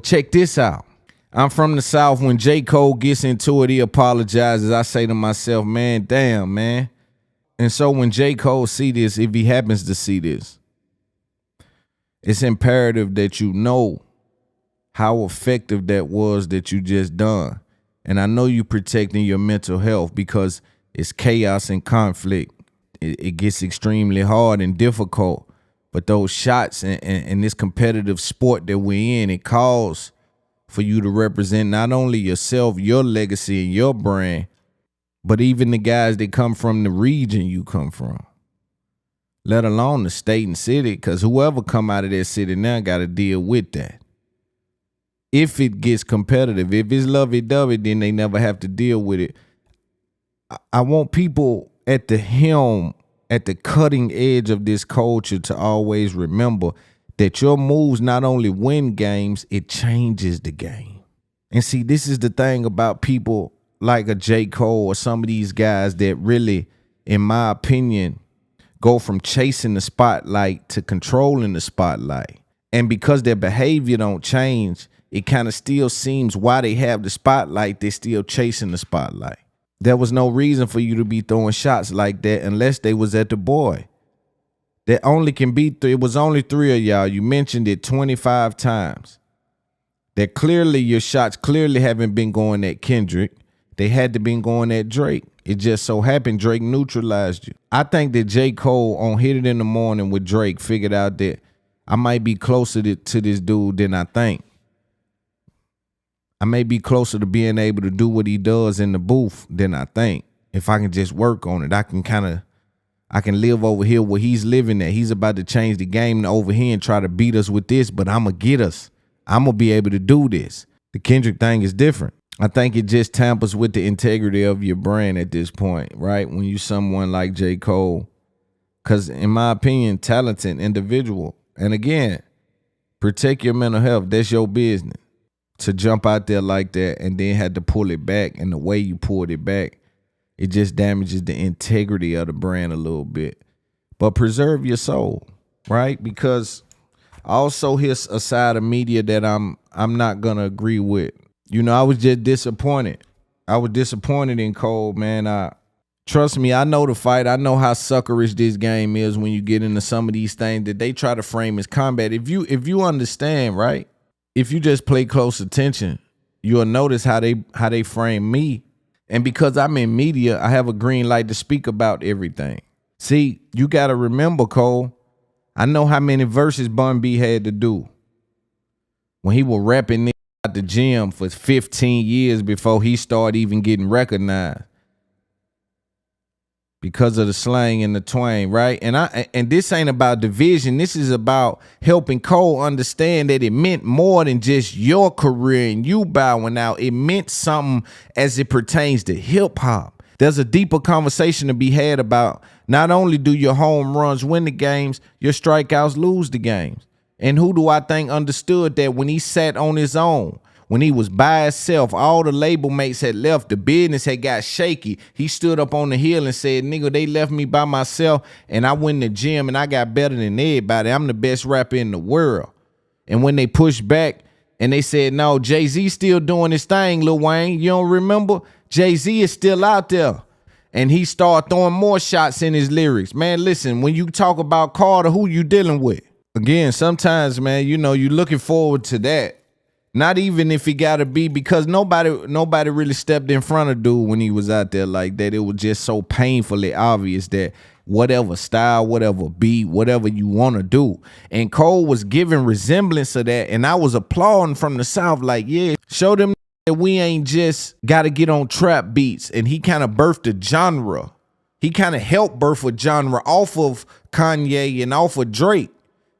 Check this out. I'm from the South. When J. Cole gets into it, he apologizes. I say to myself, man, damn, man. And so when J. Cole see this, if he happens to see this, it's imperative that you know how effective that was that you just done. And I know you protecting your mental health because it's chaos and conflict. It gets extremely hard and difficult. But those shots and this competitive sport that we're in, it calls for you to represent not only yourself, your legacy, and your brand, but even the guys that come from the region you come from, let alone the state and city, because whoever come out of that city now got to deal with that. If it gets competitive, if it's lovey-dovey, then they never have to deal with it. I want people at the helm, at the cutting edge of this culture to always remember that your moves not only win games, it changes the game. And see, this is the thing about people like a J. Cole or some of these guys that really, in my opinion, go from chasing the spotlight to controlling the spotlight. And because their behavior don't change, it kind of still seems why they have the spotlight, they're still chasing the spotlight. There was no reason for you to be throwing shots like that unless they was at the boy. That only can be it was only 3 of y'all. You mentioned it 25 times. That clearly your shots clearly haven't been going at Kendrick. They had to been going at Drake. It just so happened Drake neutralized you. I think that J. Cole on Hit It in the Morning with Drake figured out that I might be closer to this dude than I think. I may be closer to being able to do what he does in the booth than I think. If I can just work on it, I can live over here where he's living at. He's about to change the game over here and try to beat us with this, but I'm going to get us. I'm going to be able to do this. The Kendrick thing is different. I think it just tampers with the integrity of your brand at this point, right? When you someone like J. Cole, because in my opinion, talented individual. And again, protect your mental health. That's your business. To jump out there like that and then had to pull it back, and the way you pulled it back, it just damages the integrity of the brand a little bit. But preserve your soul, right? Because I also hear a side of media that I'm not gonna agree with. You know, I was just disappointed. I was disappointed in Cole, man. Trust me, I know the fight. I know how suckerish this game is when you get into some of these things that they try to frame as combat. If you understand, right? If you just pay close attention, you'll notice how they frame me. And because I'm in media, I have a green light to speak about everything. See, you got to remember, Cole, I know how many verses Bun B had to do when he was rapping at the gym for 15 years before he started even getting recognized because of the slang and the twang, right? And this ain't about division. This is about helping Cole understand that it meant more than just your career and you bowing out. It meant something as it pertains to hip hop. There's a deeper conversation to be had about not only do your home runs win the games, your strikeouts lose the games. And who do I think understood that when he sat on his own? When he was by himself, all the label mates had left. The business had got shaky. He stood up on the hill and said, nigga, they left me by myself and I went in the gym and I got better than everybody. I'm the best rapper in the world. And when they pushed back and they said, no, Jay-Z still doing his thing, Lil Wayne. You don't remember? Jay-Z is still out there. And he started throwing more shots in his lyrics. Man, listen, when you talk about Carter, who you dealing with? Again, sometimes, man, you know, you're looking forward to that. Not even if he got to be, because nobody really stepped in front of dude when he was out there like that. It was just so painfully obvious that whatever style, whatever beat, whatever you want to do. And Cole was giving resemblance of that. And I was applauding from the South like, yeah, show them that we ain't just got to get on trap beats. And he kind of birthed a genre. He kind of helped birth a genre off of Kanye and off of Drake.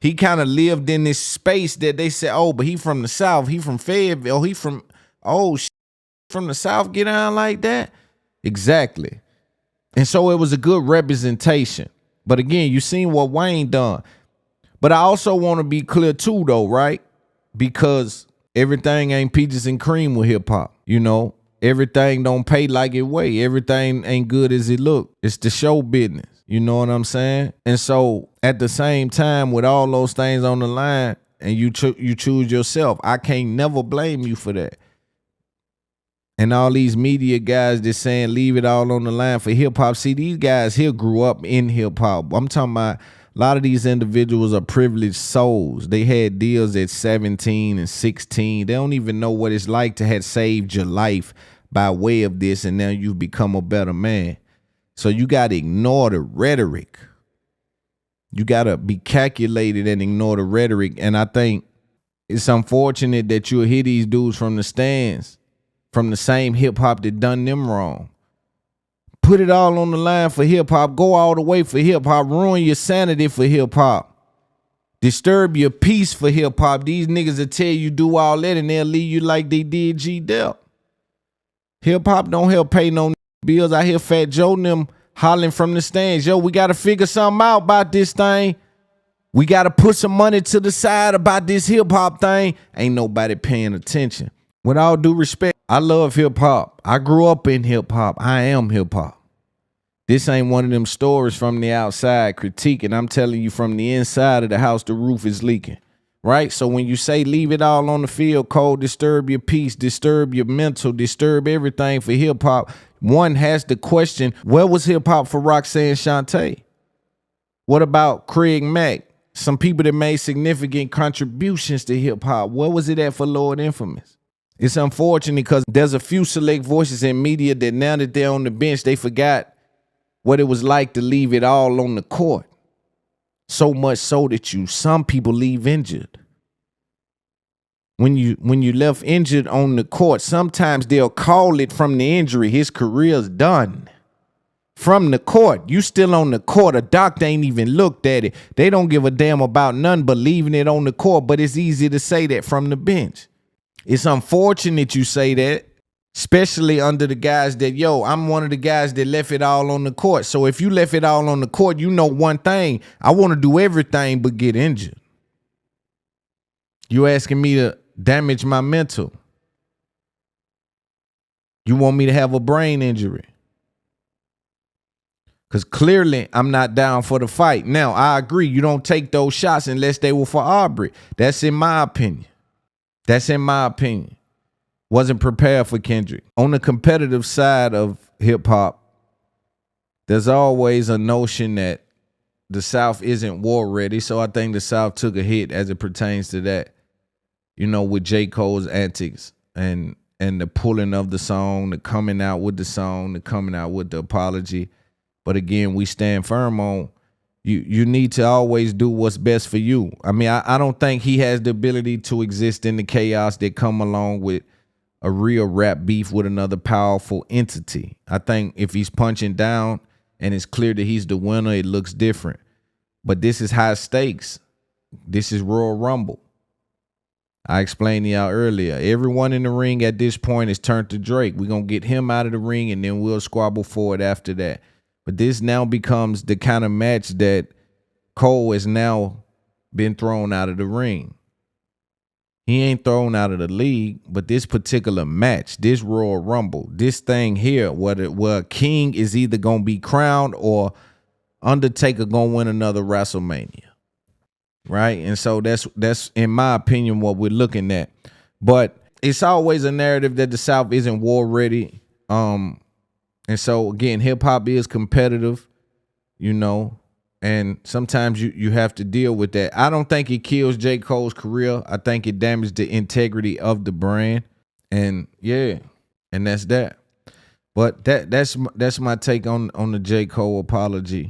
He kind of lived in this space that they said, oh, but he from the South. He from Fayetteville. He from, from the South, get down like that? Exactly. And so it was a good representation. But again, you seen what Wayne done. But I also want to be clear too, though, right? Because everything ain't peaches and cream with hip hop. You know, everything don't pay like it weigh. Everything ain't good as it look. It's the show business. You know what I'm saying? And so at the same time, with all those things on the line, and you choose yourself. I can't never blame you for that. And all these media guys that's saying leave it all on the line for hip hop. See, these guys here grew up in hip hop. I'm talking about a lot of these individuals are privileged souls. They had deals at 17 and 16. They don't even know what it's like to have saved your life by way of this, and now you've become a better man. So you got to ignore the rhetoric. You got to be calculated and ignore the rhetoric. And I think it's unfortunate that you'll hear these dudes from the stands, from the same hip hop that done them wrong. Put it all on the line for hip hop. Go all the way for hip hop. Ruin your sanity for hip hop. Disturb your peace for hip hop. These niggas will tell you do all that and they'll leave you like they did G-Dep. Hip hop don't help pay no bills. I hear Fat Joe and them hollering from the stands. Yo, we got to figure something out about this thing. We got to put some money to the side about this hip hop thing. Ain't nobody paying attention. With all due respect, I love hip hop. I grew up in hip hop. I am hip hop. This ain't one of them stories from the outside critiquing. I'm telling you from the inside of the house, the roof is leaking. Right? So when you say leave it all on the field, Cole, disturb your peace, disturb your mental, disturb everything for hip hop, one has to question, where was hip hop for Roxanne Shante? What about Craig Mack? Some people that made significant contributions to hip hop. Where was it at for Lord Infamous? It's unfortunate because there's a few select voices in media that now that they're on the bench, they forgot what it was like to leave it all on the court. So much so that some people leave injured. When you left injured on the court, sometimes they'll call it from the injury, his career's done. From the court, you still on the court. A doctor ain't even looked at it. They don't give a damn about none but leaving it on the court, but it's easy to say that from the bench. It's unfortunate you say that, especially under the guys that, yo, I'm one of the guys that left it all on the court. So if you left it all on the court, you know one thing. I want to do everything but get injured. You asking me to damage my mental. You want me to have a brain injury. Because clearly I'm not down for the fight. Now, I agree. You don't take those shots unless they were for Aubrey. That's in my opinion. Wasn't prepared for Kendrick. On the competitive side of hip hop, there's always a notion that the South isn't war ready. So I think the South took a hit as it pertains to that, you know, with J. Cole's antics and the pulling of the song, the coming out with the song, the coming out with the apology. But again, we stand firm on you need to always do what's best for you. I mean, I don't think he has the ability to exist in the chaos that come along with a real rap beef with another powerful entity. I think if he's punching down and it's clear that he's the winner, it looks different. But this is high stakes. This is Royal Rumble. I explained to y'all earlier, everyone in the ring at this point is turned to Drake. We're going to get him out of the ring and then we'll squabble forward after that. But this now becomes the kind of match that Cole has now been thrown out of the ring. He ain't thrown out of the league, but this particular match, this Royal Rumble, this thing here, where King is either going to be crowned or Undertaker going to win another WrestleMania. Right? And so that's in my opinion what we're looking at. But it's always a narrative that the South isn't war ready. And so again, hip hop is competitive, you know, and sometimes you have to deal with that. I don't think it kills J. Cole's career. I think it damaged the integrity of the brand. And yeah, and that's that. But that's my take on the J. Cole apology.